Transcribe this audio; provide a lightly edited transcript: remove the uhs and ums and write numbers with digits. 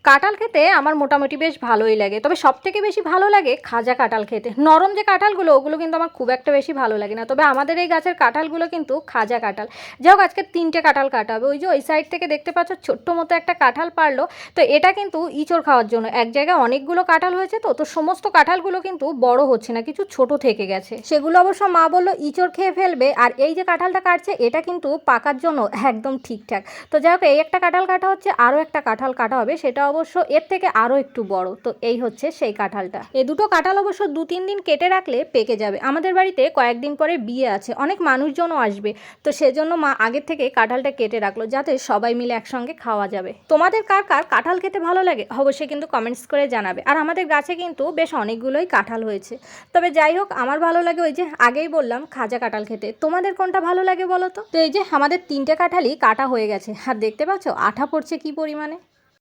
কাঁঠাল খেতে আমার মোটামুটি বেশ ভালোই লাগে, তবে সবথেকে বেশি ভালো লাগে খাজা কাঁঠাল খেতে। নরম যে কাঁঠালগুলো ওগুলো কিন্তু আমার খুব একটা বেশি ভালো লাগে না, তবে আমাদের এই গাছের কাঁঠালগুলো কিন্তু খাজা কাঁঠাল। যাই হোক, আজকে 3টে কাঁঠাল কাটা হবে। ওই যে ওই সাইড থেকে দেখতে পাচ্ছ ছোট্ট মতো একটা কাঁঠাল পারলো, তো এটা কিন্তু ইঁচড় খাওয়ার জন্য। এক জায়গায় অনেকগুলো কাঁঠাল হয়েছে, তো সমস্ত কাঁঠালগুলো কিন্তু বড় হচ্ছে না, কিছু ছোট থেকে গেছে। সেগুলো অবশ্য মা বললো ইঁচড় খেয়ে ফেলবে। আর এই যে কাঁঠালটা কাটছে এটা কিন্তু পাকার জন্য একদম ঠিকঠাক। তো যাই হোক, এই একটা কাঁঠাল কাটা হচ্ছে, আরও একটা কাঁঠাল কাটা হবে, সেটা অবশ্য এর থেকে আরও একটু বড়। তো এই হচ্ছে সেই কাঁঠালটা। এই দুটো কাঁঠাল অবশ্য 2-3 দিন কেটে রাখলে পেকে যাবে। আমাদের বাড়িতে কয়েকদিন পরে বিয়ে আছে, অনেক মানুষজনও আসবে, তো সেজন্য মা আগের থেকে কাঁঠালটা কেটে রাখলো যাতে সবাই মিলে একসঙ্গে খাওয়া যাবে। তোমাদের কার কার কাঁঠাল খেতে ভালো লাগে অবশ্যই কিন্তু কমেন্টস করে জানাবে। আর আমাদের গাছে কিন্তু বেশ অনেকগুলোই কাঁঠাল হয়েছে। তবে যাই হোক, আমার ভালো লাগে ওই যে আগেই বললাম খাজা কাঁঠাল খেতে। তোমাদের কোনটা ভালো লাগে বলো তো? তো এই যে আমাদের 3টে কাঁঠালই কাটা হয়ে গেছে, আর দেখতে পাচ্ছ আঠা পড়ছে কি পরিমাণে।